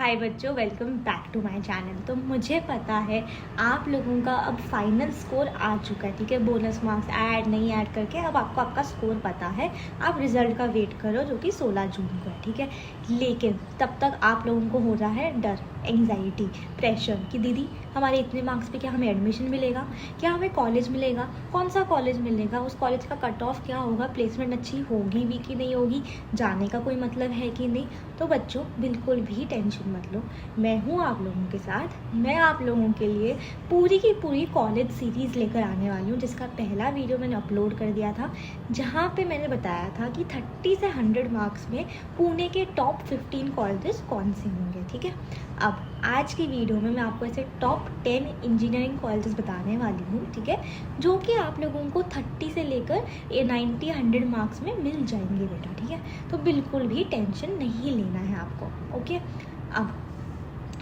हाय बच्चों, welcome back to my channel. तो मुझे पता है आप लोगों का अब फाइनल स्कोर आ चुका है, ठीक है। बोनस मार्क्स ऐड नहीं ऐड करके अब आपको आपका स्कोर पता है। आप रिजल्ट का वेट करो जो कि 16 जून को है, ठीक है। लेकिन तब तक आप लोगों को हो रहा है डर, एंग्जाइटी, प्रेशर कि दीदी हमारे इतने मार्क्स पे क्या हमें एडमिशन मिलेगा, क्या हमें कॉलेज मिलेगा, कौन सा कॉलेज मिलेगा, उस कॉलेज का कट ऑफ क्या होगा, प्लेसमेंट अच्छी होगी भी कि नहीं होगी, जाने का कोई मतलब है कि नहीं। तो बच्चों बिल्कुल भी टेंशन मत लो, मैं हूँ आप लोगों के साथ। मैं आप लोगों के लिए पूरी की पूरी कॉलेज सीरीज़ लेकर आने वाली हूँ, जिसका पहला वीडियो मैंने अपलोड कर दिया था, जहाँ पे मैंने बताया था कि 30 से 100 मार्क्स में पुणे के टॉप 15 कॉलेजेस कौन से होंगे, ठीक है। अब आज की वीडियो में मैं आपको ऐसे टॉप 10 इंजीनियरिंग कॉलेजेस बताने वाली हूँ, ठीक है, जो कि आप लोगों को 30 से लेकर 90-100 मार्क्स में मिल जाएंगे बेटा, ठीक है। तो बिल्कुल भी टेंशन नहीं लेना है आपको, ओके। अब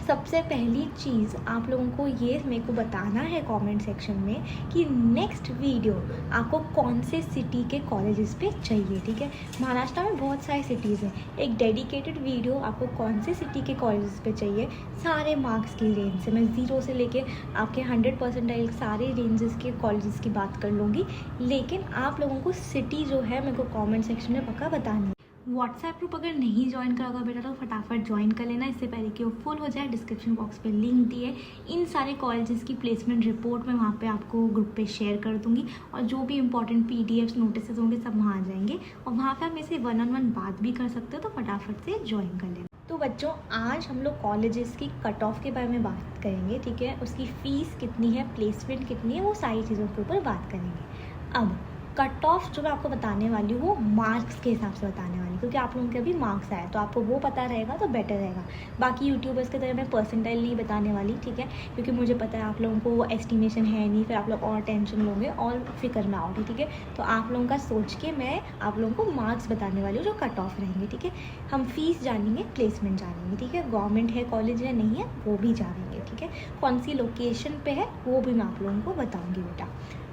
सबसे पहली चीज़ आप लोगों को ये मेरे को बताना है कमेंट सेक्शन में कि नेक्स्ट वीडियो आपको कौन से सिटी के कॉलेजेस पे चाहिए, ठीक है। महाराष्ट्र में बहुत सारी सिटीज़ हैं, एक डेडिकेटेड वीडियो आपको कौन से सिटी के कॉलेजेस पे चाहिए सारे मार्क्स की रेंज से, मैं 0 से लेके आपके 100 परसेंटाइल सारे रेंजेस के कॉलेजेस की बात कर लूँगी। लेकिन आप लोगों को सिटी जो है मेरे को कॉमेंट सेक्शन में पक्का बतानी है। व्हाट्सएप ग्रुप अगर नहीं ज्वाइन करा होगा बेटा तो फटाफट ज्वाइन कर लेना, इससे पहले कि वो फुल हो जाए। डिस्क्रिप्शन बॉक्स पे लिंक दिए, इन सारे कॉलेजेस की प्लेसमेंट रिपोर्ट मैं वहाँ पे आपको ग्रुप पे शेयर कर दूँगी, और जो भी इंपॉर्टेंट PDFs नोटिस होंगे सब वहाँ आ जाएंगे, और वहाँ पे आप मेरे से 1-on-1 बात भी कर सकते हो, तो फटाफट से ज्वाइन कर लेना। तो बच्चों आज हम लोग कॉलेजेस की कट ऑफ के बारे में बात करेंगे, ठीक है। उसकी फ़ीस कितनी है, प्लेसमेंट कितनी है, वो सारी चीज़ों के ऊपर बात करेंगे। अब कट ऑफ जो मैं आपको बताने वाली हूँ वो मार्क्स के हिसाब से बताने वाली हूँ, क्योंकि आप लोगों के अभी मार्क्स आए तो आपको वो पता रहेगा तो बेटर रहेगा। बाकी यूट्यूबर्स की तरह मैं परसेंटाइल नहीं बताने वाली, ठीक है, क्योंकि मुझे पता है आप लोगों को वो एस्टिमेशन है नहीं, फिर आप लोग और टेंशन लोगे और फिक्र में आओगे, ठीक है। तो आप लोगों का सोच के मैं आप लोगों को मार्क्स बताने वाली हूँ जो कट ऑफ रहेंगे, ठीक है। हम फीस जानेंगे, प्लेसमेंट जानेंगे, ठीक है, गवर्नमेंट है कॉलेज या नहीं है वो भी जानेंगे, ठीक है, कौन सी लोकेशन पे है वो भी मैं आप लोगों को बताऊँगी बेटा।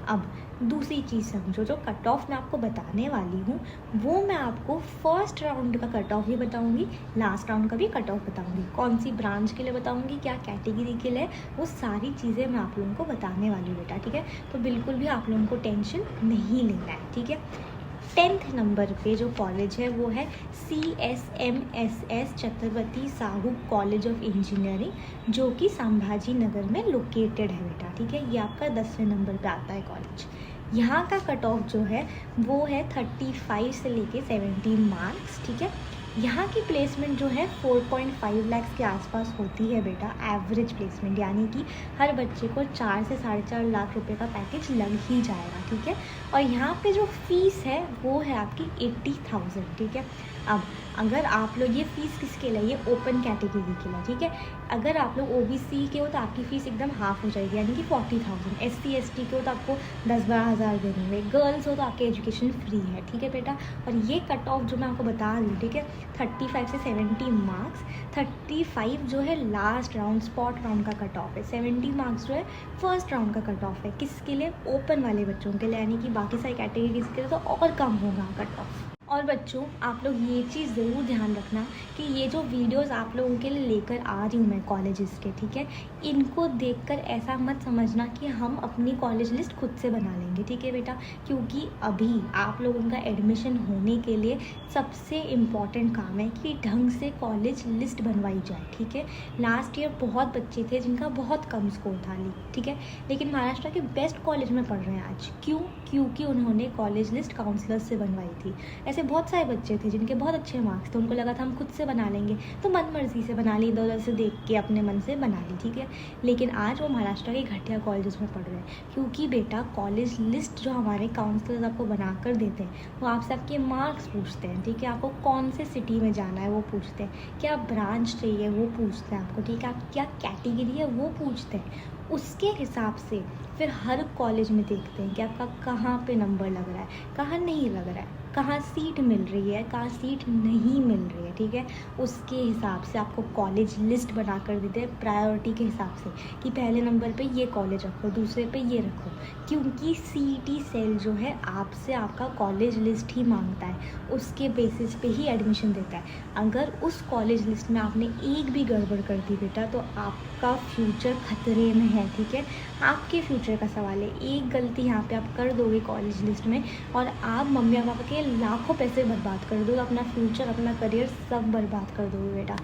अब दूसरी चीज़ समझो, जो कट ऑफ मैं आपको बताने वाली हूँ वो मैं आपको फर्स्ट राउंड का कट ऑफ भी बताऊँगी, लास्ट राउंड का भी कट ऑफ बताऊँगी, कौन सी ब्रांच के लिए बताऊँगी, क्या कैटेगरी के लिए, वो सारी चीज़ें मैं आप लोगों को बताने वाली हूँ बेटा, ठीक है। तो बिल्कुल भी आप लोगों को टेंशन नहीं लेना है, ठीक है। 10th नंबर पे जो कॉलेज है वो है CSMSS Chhatrapati Sahu college of engineering, जो कि संभाजी नगर में लोकेटेड है बेटा, ठीक है। ये आपका 10वें नंबर पे आता है कॉलेज। यहाँ का कट ऑफ जो है वो है 35 से लेके 70 मार्क्स, ठीक है। यहाँ की प्लेसमेंट जो है 4.5 लाख के आसपास होती है बेटा, एवरेज प्लेसमेंट, यानी कि हर बच्चे को 4 से 4.5 लाख रुपए का पैकेज लग ही जाएगा, ठीक है। और यहाँ पे जो फीस है वो है आपकी 80,000, ठीक है। अब अगर आप लोग, ये फ़ीस किसके लिए, ये ओपन कैटेगरी के लिए, ठीक है। अगर आप लोग OBC के हो तो आपकी फ़ीस एकदम हाफ हो जाएगी, यानी कि 40,000। SC ST के हो तो आपको 10-12 हज़ार देने होंगे। गर्ल्स हो तो आपकी एजुकेशन फ्री है, ठीक है बेटा। और ये कट ऑफ जो मैं आपको बता रही हूँ, ठीक है, 35 से 70 मार्क्स। 35 जो है लास्ट राउंड स्पॉट राउंड का कट ऑफ है, 70 मार्क्स जो है फर्स्ट राउंड का कट ऑफ है। किसके लिए, ओपन वाले बच्चों के लिए, यानी कि बाकी सारी कैटेगरीज के लिए तो और कम होगा कट ऑफ। और बच्चों आप लोग ये चीज़ ज़रूर ध्यान रखना कि ये जो वीडियोस आप लोगों के लिए लेकर आ रही हूँ मैं कॉलेजेस के, ठीक है, इनको देखकर ऐसा मत समझना कि हम अपनी कॉलेज लिस्ट खुद से बना लेंगे, ठीक है बेटा। क्योंकि अभी आप लोगों का एडमिशन होने के लिए सबसे इम्पॉर्टेंट काम है कि ढंग से कॉलेज लिस्ट बनवाई जाए, ठीक है। लास्ट ईयर बहुत बच्चे थे जिनका बहुत कम स्कोर था, ठीक है, लेकिन महाराष्ट्र के बेस्ट कॉलेज में पढ़ रहे हैं आज। क्यों? क्योंकि उन्होंने कॉलेज लिस्ट काउंसलर्स से बनवाई थी। ऐसे बहुत सारे बच्चे थे जिनके बहुत अच्छे मार्क्स थे, उनको लगा था हम खुद से बना लेंगे, तो मन मर्जी से बना ली, इधर उधर से देख के अपने मन से बना ली, ठीक है। लेकिन आज वो महाराष्ट्र के घटिया कॉलेजेस में पढ़ रहे हैं, क्योंकि बेटा कॉलेज लिस्ट जो हमारे काउंसलर्स आपको बना कर देते हैं वो आपसे आपके मार्क्स पूछते हैं, ठीक है, आपको कौन से सिटी में जाना है वो पूछते हैं, क्या ब्रांच चाहिए वो पूछते हैं आपको, ठीक है, आप क्या कैटेगरी है वो पूछते हैं। उसके हिसाब से फिर हर कॉलेज में देखते हैं कि आपका कहाँ पे नंबर लग रहा है, कहाँ नहीं लग रहा है, कहाँ सीट मिल रही है, कहाँ सीट नहीं मिल रही है, ठीक है। उसके हिसाब से आपको कॉलेज लिस्ट बना कर देते हैं प्रायोरिटी के हिसाब से कि पहले नंबर पे ये कॉलेज रखो, दूसरे पे ये रखो, क्योंकि सीईटी सेल जो है आपसे आपका कॉलेज लिस्ट ही मांगता है, उसके बेसिस पे ही एडमिशन देता है। अगर उस कॉलेज लिस्ट में आपने एक भी गड़बड़ कर दी बेटा तो आपका फ्यूचर खतरे में है, ठीक है। आपके फ्यूचर का सवाल है। एक गलती यहाँ पे आप कर दोगे कॉलेज लिस्ट में और आप मम्मी पापा के लाखों पैसे बर्बाद कर दोगे, अपना फ्यूचर, अपना करियर सब बर्बाद कर दोगे बेटा।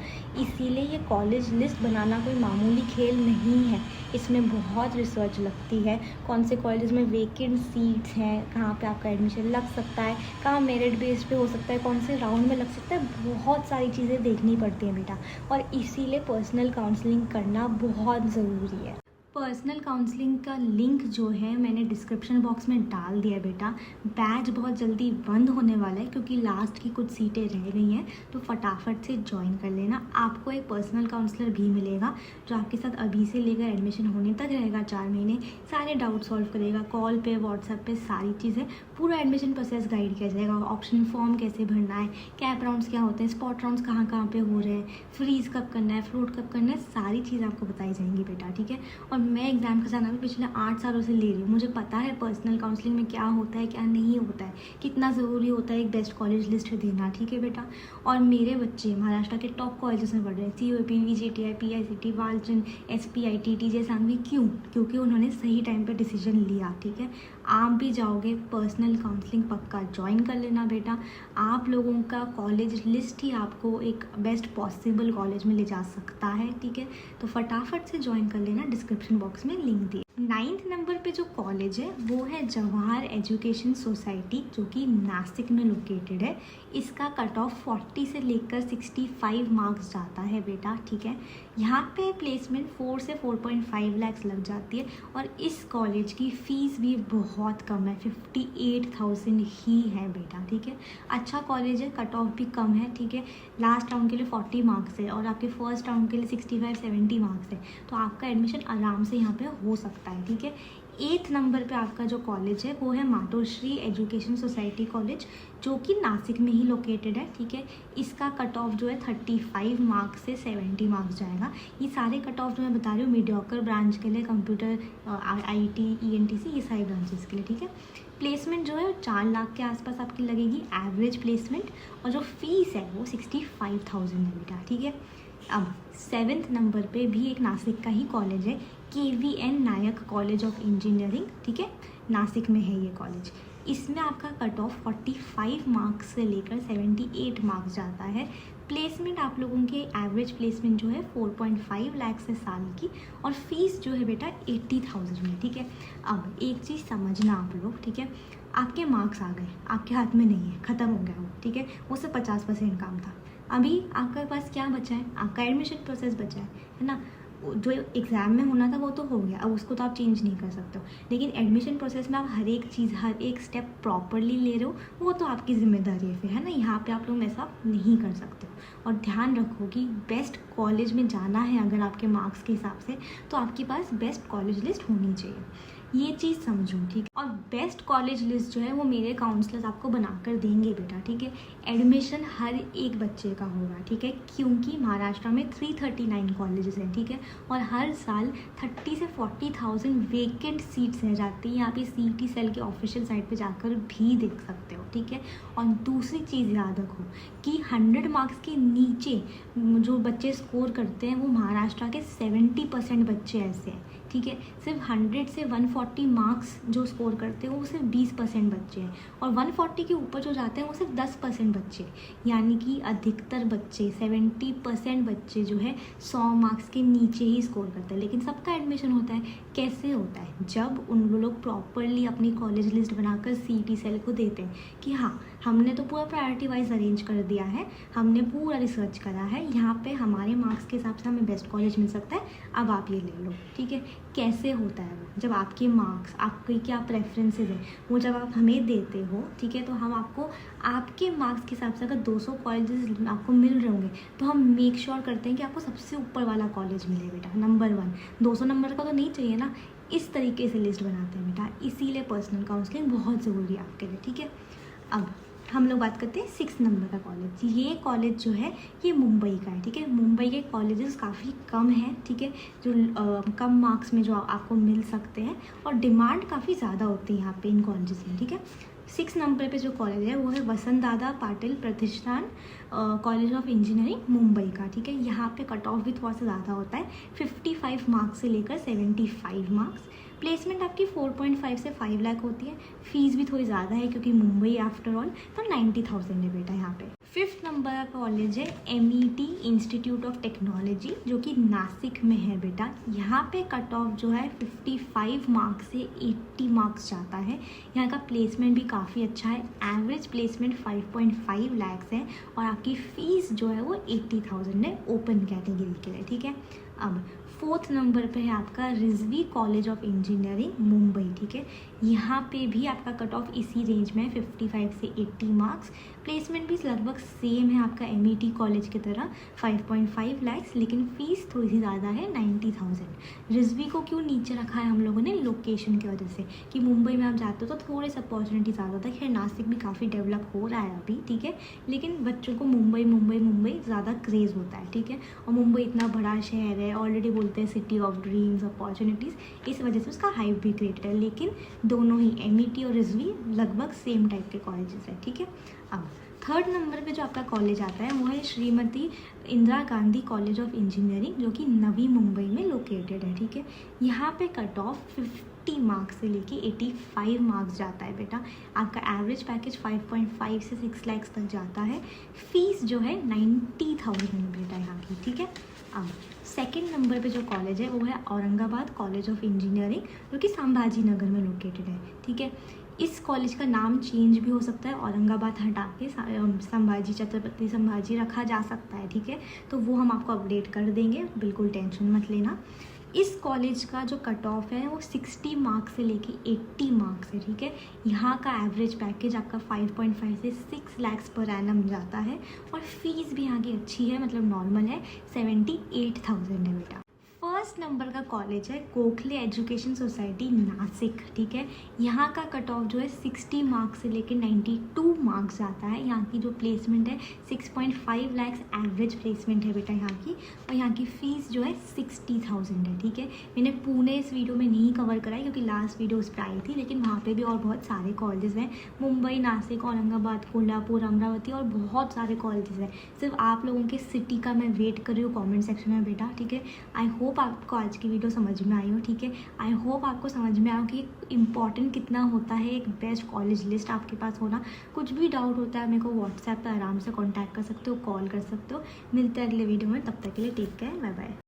इसीलिए ये कॉलेज लिस्ट बनाना कोई मामूली खेल नहीं है, इसमें बहुत रिसर्च लगती है। कौन से कॉलेज में वेकेंट सीट्स हैं, कहाँ पे आपका एडमिशन लग सकता है, कहाँ मेरिट बेस्ड पे हो सकता है, कौन से राउंड में लग सकता है, बहुत सारी चीज़ें देखनी पड़ती हैं बेटा। और इसीलिए पर्सनल काउंसलिंग करना बहुत ज़रूरी है। पर्सनल काउंसलिंग का लिंक जो है मैंने डिस्क्रिप्शन बॉक्स में डाल दिया है बेटा। बैच बहुत जल्दी बंद होने वाला है क्योंकि लास्ट की कुछ सीटें रह गई हैं, तो फटाफट से ज्वाइन कर लेना। आपको एक पर्सनल काउंसलर भी मिलेगा जो आपके साथ अभी से लेकर एडमिशन होने तक रहेगा, 4 महीने, सारे डाउट सॉल्व करेगा, कॉल पे, व्हाट्सएप पे, सारी चीज़ें, पूरा एडमिशन प्रोसेस गाइड किया जाएगा। ऑप्शन फॉर्म कैसे भरना है, कैप राउंड्स क्या होते हैं, स्पॉट राउंड्स कहाँ कहाँ पे हो रहे हैं, फ्रीज कब करना है, फ्लोट कब करना है, सारी चीज़ आपको बताई जाएंगी बेटा, ठीक है। और मैं एग्ज़ाम खजाना भी पिछले 8 सालों से ले रही हूँ, मुझे पता है पर्सनल काउंसलिंग में क्या होता है, क्या नहीं होता है, कितना ज़रूरी होता है एक बेस्ट कॉलेज लिस्ट देना, ठीक है बेटा। और मेरे बच्चे महाराष्ट्र के टॉप कॉलेजेस में पढ़ रहे हैं, COAP, VJTI, PICT, Walchand, SPIT, TJ Sanghvi. क्यों? क्योंकि उन्होंने सही टाइम पर डिसीजन लिया, ठीक है। आप भी जाओगे, पर्सनल काउंसलिंग पक्का ज्वाइन कर लेना बेटा। आप लोगों का कॉलेज लिस्ट ही आपको एक बेस्ट पॉसिबल कॉलेज में ले जा सकता है, ठीक है। तो फटाफट से ज्वाइन कर लेना, डिस्क्रिप्शन बॉक्स में लिंक दिए। 9th नंबर पे जो कॉलेज है वो है जवाहर एजुकेशन सोसाइटी, जो कि नासिक में लोकेटेड है। इसका कट ऑफ 40 से लेकर 65 मार्क्स जाता है बेटा, ठीक है। यहाँ पे प्लेसमेंट 4 से 4.5 लाख लग जाती है और इस कॉलेज की फ़ीस भी बहुत कम है, 58,000 ही है बेटा, ठीक है। अच्छा कॉलेज है, कट ऑफ भी कम है, ठीक है। लास्ट राउंड के लिए 40 मार्क्स है और आपके फर्स्ट राउंड के लिए 65-70 मार्क्स है, तो आपका एडमिशन आराम से यहाँ पे हो सकता है, ठीक है। 8th नंबर पे आपका जो कॉलेज है वो है मातोश्री एजुकेशन सोसाइटी कॉलेज, जो कि नासिक में ही लोकेटेड है, ठीक है। इसका कट ऑफ जो है 35 मार्क्स से 70 मार्क्स जाएगा। ये सारे कट ऑफ जो मैं बता रही हूँ मीडियोकर ब्रांच के लिए, कंप्यूटर, IT, ENTC, ये सारी ब्रांचेस के लिए, ठीक है। प्लेसमेंट जो है 4 लाख के आसपास आपकी लगेगी एवरेज प्लेसमेंट, और जो फीस है वो 65,000 है बेटा, ठीक है। अब 7th नंबर पे भी एक नासिक का ही कॉलेज है, KVN Nayak college of engineering, ठीक है। नासिक में है ये कॉलेज। इसमें आपका कट ऑफ 45 मार्क्स से लेकर 78 मार्क्स जाता है। प्लेसमेंट आप लोगों के एवरेज प्लेसमेंट जो है 4.5 लाख से साल की, और फीस जो है बेटा 80,000 में, ठीक है। अब एक चीज़ समझना आप लोग, ठीक है। आपके मार्क्स आ गए, आपके हाथ में नहीं है, ख़त्म हो गया वो, ठीक है। वो सब 50% काम था। अभी आपके पास क्या बचा है? आपका एडमिशन प्रोसेस बचा है ना। जो एग्ज़ाम में होना था वो तो हो गया, अब उसको तो आप चेंज नहीं कर सकते हो, लेकिन एडमिशन प्रोसेस में आप हर एक चीज़, हर एक स्टेप प्रॉपरली ले रहे हो, वो तो आपकी जिम्मेदारी है फिर, है ना। यहाँ पे आप लोग ऐसा नहीं कर सकते हो। और ध्यान रखो कि बेस्ट कॉलेज में जाना है अगर आपके मार्क्स के हिसाब से, तो आपके पास बेस्ट कॉलेज लिस्ट होनी चाहिए, ये चीज़ समझो, ठीक है। और बेस्ट कॉलेज लिस्ट जो है वो मेरे काउंसलर्स आपको बनाकर देंगे बेटा, ठीक है। एडमिशन हर एक बच्चे का होगा, ठीक है, क्योंकि महाराष्ट्र में 339 कॉलेजेस हैं, ठीक है। और हर साल 30 से 40,000 वेकेंट सीट्स रह जाती हैं। आप इस CET सेल के ऑफिशियल साइट पे जाकर भी देख सकते हो, ठीक है। और दूसरी चीज़ याद रखो कि 100 मार्क्स के नीचे जो बच्चे स्कोर करते हैं वो महाराष्ट्र के 70% बच्चे ऐसे हैं, ठीक है। सिर्फ 100 से 140 मार्क्स जो स्कोर करते हैं वो सिर्फ 20% बच्चे हैं, और 140 के ऊपर जो जाते हैं वो सिर्फ 10% बच्चे, यानी कि अधिकतर बच्चे 70% बच्चे जो है 100 मार्क्स के नीचे ही स्कोर करते हैं। लेकिन सबका एडमिशन होता है, कैसे होता है? जब उन लोग प्रॉपरली अपनी कॉलेज लिस्ट बनाकर CET सेल को देते हैं कि हाँ, हमने तो पूरा प्रायोरिटी वाइज अरेंज कर दिया है, हमने पूरा रिसर्च करा है, यहाँ पे हमारे मार्क्स के हिसाब से हमें बेस्ट कॉलेज मिल सकता है, अब आप ये ले लो, ठीक है। कैसे होता है वो? जब आपके मार्क्स, आपकी क्या प्रेफरेंसेस है, वो जब आप हमें देते हो, ठीक है, तो हम आपको आपके मार्क्स के हिसाब से अगर 200 कॉलेजेस आपको मिल रहे होंगे तो हम मेक श्योर करते हैं कि आपको सबसे ऊपर वाला कॉलेज मिले बेटा, नंबर 1। 200 नंबर का तो नहीं चाहिए ना, इस तरीके से लिस्ट बनाते हैं बेटा। इसीलिए पर्सनल काउंसलिंग बहुत ज़रूरी है आपके लिए, ठीक है। अब हम लोग बात करते हैं 6 नंबर का कॉलेज। ये कॉलेज जो है ये मुंबई का है, ठीक है। मुंबई के कॉलेजेस काफ़ी कम हैं, ठीक है, जो कम मार्क्स में जो आपको मिल सकते हैं, और डिमांड काफ़ी ज़्यादा होती है यहाँ पे इन कॉलेजेस में, ठीक है। 6 नंबर पे जो कॉलेज है वो है वसंत दादा पाटिल प्रतिष्ठान कॉलेज ऑफ इंजीनियरिंग मुंबई का, ठीक है। यहाँ पे कट ऑफ भी थोड़ा सा ज़्यादा होता है, 55 मार्क्स से लेकर 75 मार्क्स। प्लेसमेंट आपकी 4.5 से 5 लाख होती है। फीस भी थोड़ी ज़्यादा है क्योंकि मुंबई आफ्टर ऑल, तो 90,000 है बेटा यहाँ पे। 5th नंबर का कॉलेज है MET इंस्टीट्यूट ऑफ टेक्नोलॉजी, जो कि नासिक में है बेटा। यहाँ पे कट ऑफ जो है 55 मार्क्स से 80 मार्क्स जाता है। यहाँ का प्लेसमेंट भी काफ़ी अच्छा है। एवरेज प्लेसमेंट 5.5 लाख है और आपकी फ़ीस जो है वो 80,000 है ओपन कैटेगरी के लिए, ठीक है। अब 4th नंबर पे है आपका Rizvi college of engineering Mumbai, ठीक है। यहाँ पे भी आपका कट ऑफ इसी रेंज में है, 55 से 80 मार्क्स। प्लेसमेंट भी लगभग सेम है आपका MET कॉलेज की तरह, 5.5 लाख, लेकिन फ़ीस थोड़ी सी ज़्यादा है, 90,000। रिजवी को क्यों नीचे रखा है हम लोगों ने? लोकेशन की वजह से, कि मुंबई में आप जाते हो तो थोड़े सा अपॉर्चुनिटी ज़्यादा होता है। खैर नासिक भी काफ़ी डेवलप हो रहा है अभी, ठीक है, लेकिन बच्चों को मुंबई मुंबई मुंबई ज़्यादा क्रेज़ होता है, ठीक है। और मुंबई इतना बड़ा शहर है, ऑलरेडी बोलते हैं सिटी ऑफ ड्रीम्स अपॉर्चुनिटीज़, इस वजह से उसका हाइप भी क्रिएटेड है। लेकिन दोनों ही MET और रिजवी लगभग सेम टाइप के कॉलेजेस है, ठीक है। अब 3rd नंबर पे जो आपका कॉलेज आता है वो है Shrimati Indira Gandhi college of engineering, जो कि नवी मुंबई में लोकेटेड है, ठीक है। यहाँ पे कट ऑफ 50 मार्क्स से लेके 85 मार्क्स जाता है बेटा। आपका एवरेज पैकेज 5.5 से 6 लाख तक जाता है। फीस जो है 90,000 बेटा यहाँ की, ठीक है। अब 2nd नंबर पे जो कॉलेज है वो है औरंगाबाद कॉलेज ऑफ इंजीनियरिंग, जो कि संभाजी नगर में लोकेटेड है, ठीक है। इस कॉलेज का नाम चेंज भी हो सकता है, औरंगाबाद हटा के संभाजी, छत्रपति संभाजी रखा जा सकता है, ठीक है। तो वो हम आपको अपडेट कर देंगे, बिल्कुल टेंशन मत लेना। इस कॉलेज का जो कट ऑफ है वो 60 मार्क्स से लेके 80 मार्क्स है, ठीक है। यहाँ का एवरेज पैकेज आपका 5.5 से 6 लाख पर एनम जाता है, और फीस भी यहाँ की अच्छी है, मतलब नॉर्मल है, 78,000 है बेटा। 1st नंबर का कॉलेज है गोखले एजुकेशन सोसाइटी नासिक, ठीक है। यहाँ का कट ऑफ जो है 60 मार्क्स से लेकर 92 मार्क्स आता है। यहाँ की जो प्लेसमेंट है 6.5 लाख एवरेज प्लेसमेंट है बेटा यहाँ की, और यहाँ की फ़ीस जो है 60,000 है, ठीक है। मैंने पुणे इस वीडियो में नहीं कवर कराई क्योंकि लास्ट वीडियो उस पर आई थी, लेकिन वहाँ पे भी और बहुत सारे कॉलेजेस हैं, मुंबई, नासिक, औरंगाबाद, कोल्हापुर, अमरावती, और बहुत सारे कॉलेजेस हैं। सिर्फ आप लोगों के सिटी का मैं वेट कर रही हूँ कॉमेंट सेक्शन में बेटा, ठीक है। आई होप आपको आज की वीडियो समझ में आई हो, ठीक है। आई होप आपको समझ में आया कि इम्पॉर्टेंट कितना होता है एक बेस्ट कॉलेज लिस्ट आपके पास होना। कुछ भी डाउट होता है मेरे को व्हाट्सएप पर आराम से कांटेक्ट कर सकते हो, कॉल कर सकते हो। मिलते हैं अगले वीडियो में, तब तक के लिए टेक केयर, बाय बाय।